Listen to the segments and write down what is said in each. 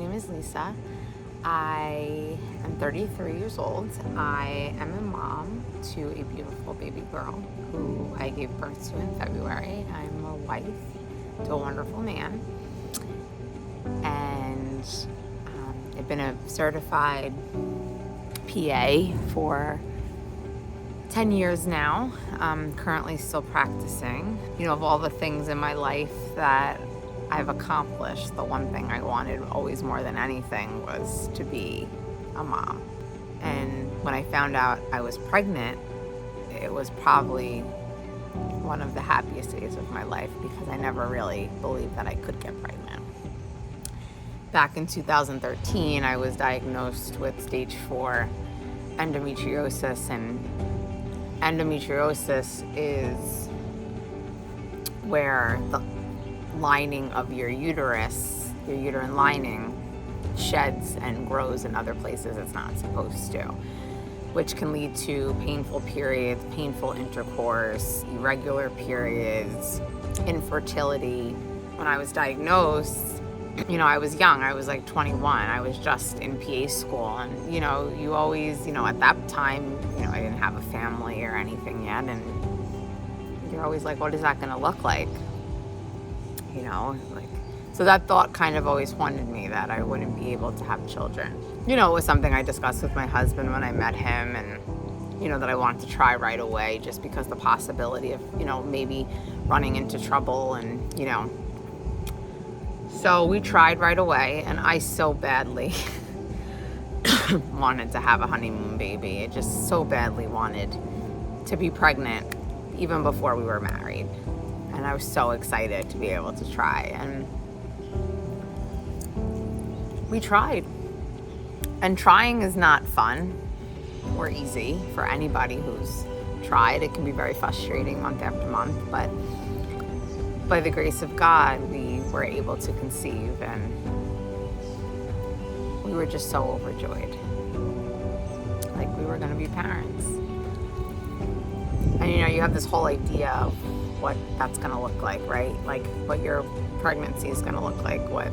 name is Lisa. I am 33 years old. I am a mom to a beautiful baby girl who I gave birth to in February. I'm a wife to a wonderful man. And I've been a certified PA for 10 years now. I'm currently still practicing. Of all the things in my life that I've accomplished, the one thing I wanted always more than anything was to be a mom. And when I found out I was pregnant, it was probably one of the happiest days of my life because I never really believed that I could get pregnant. Back in 2013, I was diagnosed with stage 4 endometriosis, and endometriosis is where the lining of your uterus, your uterine lining, sheds and grows in other places it's not supposed to, which can lead to painful periods, painful intercourse, irregular periods, infertility. When I was diagnosed, I was young. I was like 21. I was just in PA school. And, you always, at that time, I didn't have a family or anything yet. And you're always like, what is that going to look like? So that thought kind of always haunted me that I wouldn't be able to have children. It was something I discussed with my husband when I met him, and, that I wanted to try right away just because the possibility of, maybe running into trouble and, So we tried right away, and I so badly wanted to have a honeymoon baby. I just so badly wanted to be pregnant even before we were married. And I was so excited to be able to try. And we tried. And trying is not fun or easy for anybody who's tried. It can be very frustrating month after month. But by the grace of God, we were able to conceive. And we were just so overjoyed. Like we were going to be parents. And you have this whole idea of what that's going to look like, right? Like what your pregnancy is going to look like, what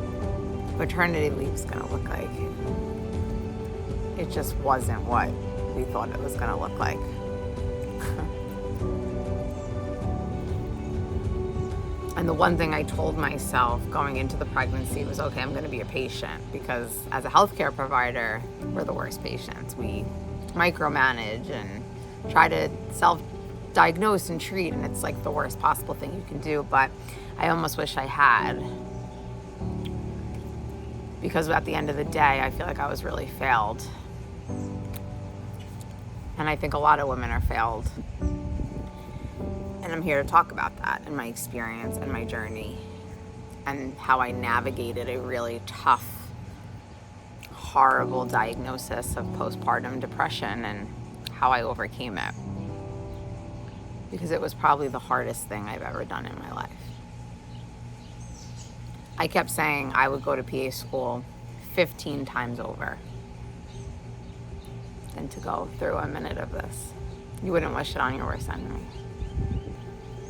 maternity leave is going to look like. It just wasn't what we thought it was going to look like. And the one thing I told myself going into the pregnancy was, okay, I'm going to be a patient, because as a healthcare provider, we're the worst patients. We micromanage and try to self-diagnose and treat, and it's like the worst possible thing you can do. But I almost wish I had, because at the end of the day, I feel like I was really failed. And I think a lot of women are failed. And I'm here to talk about that and my experience and my journey and how I navigated a really tough, horrible diagnosis of postpartum depression and how I overcame it. Because it was probably the hardest thing I've ever done in my life. I kept saying I would go to PA school 15 times over than to go through a minute of this. You wouldn't wish it on your worst enemy.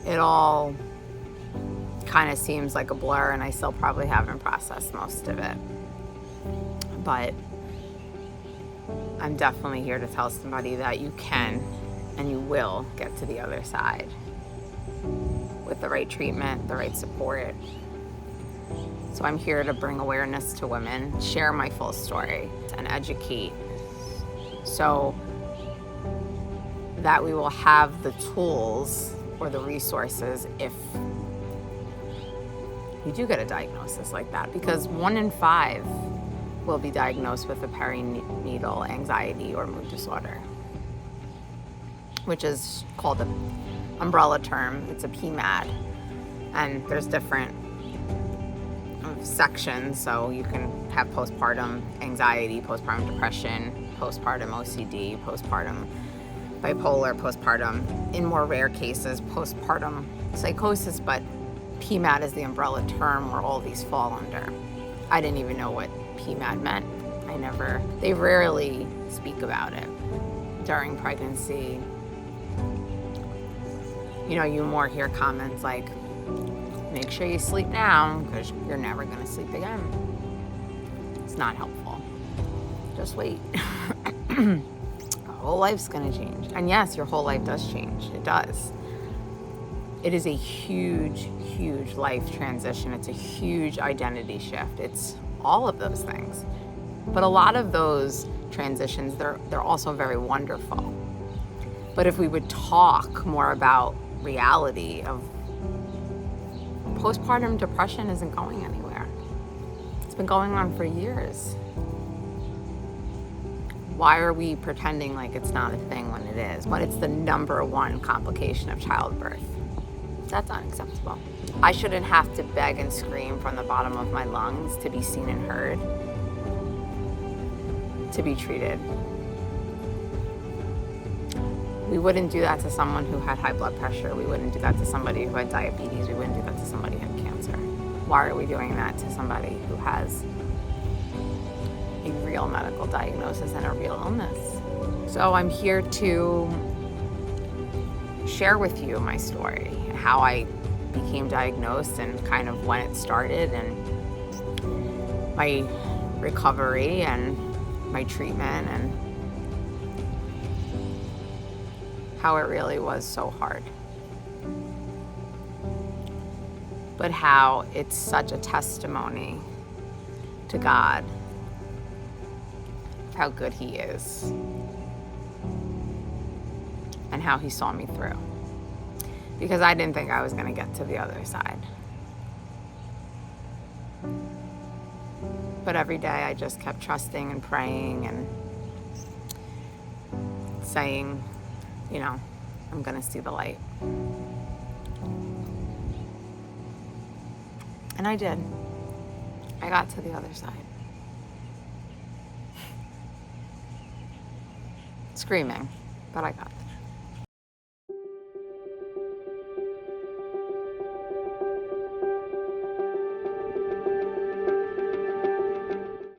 It all kind of seems like a blur, and I still probably haven't processed most of it. But I'm definitely here to tell somebody that you can and you will get to the other side with the right treatment, the right support. So I'm here to bring awareness to women, share my full story, and educate so that we will have the tools or the resources if you do get a diagnosis like that. Because 1 in 5 will be diagnosed with a perinatal anxiety or mood disorder, which is called an umbrella term. It's a PMAD. And there's different sections. So you can have postpartum anxiety, postpartum depression, postpartum OCD, postpartum bipolar, postpartum, in more rare cases, postpartum psychosis. But PMAD is the umbrella term where all these fall under. I didn't even know what PMAD meant. They rarely speak about it during pregnancy. You more hear comments like, make sure you sleep now because you're never going to sleep again. It's not helpful. Just wait. Your whole life's gonna change. And yes, your whole life does change. It does. It is a huge, huge life transition. It's a huge identity shift. It's all of those things. But a lot of those transitions, they're also very wonderful. But if we would talk more about reality of postpartum depression isn't going anywhere. It's been going on for years. Why are we pretending like it's not a thing when it is, when it's the number one complication of childbirth? That's unacceptable. I shouldn't have to beg and scream from the bottom of my lungs to be seen and heard, to be treated. We wouldn't do that to someone who had high blood pressure. We wouldn't do that to somebody who had diabetes. We wouldn't do that to somebody who had cancer. Why are we doing that to somebody who has a real medical diagnosis and a real illness? So I'm here to share with you my story, how I became diagnosed and kind of when it started, and my recovery and my treatment, and how it really was so hard. But how it's such a testimony to God, how good He is, and how He saw me through. Because I didn't think I was going to get to the other side. But every day I just kept trusting and praying and saying, you know, I'm going to see the light. And I did. I got to the other side. Screaming, but I got there.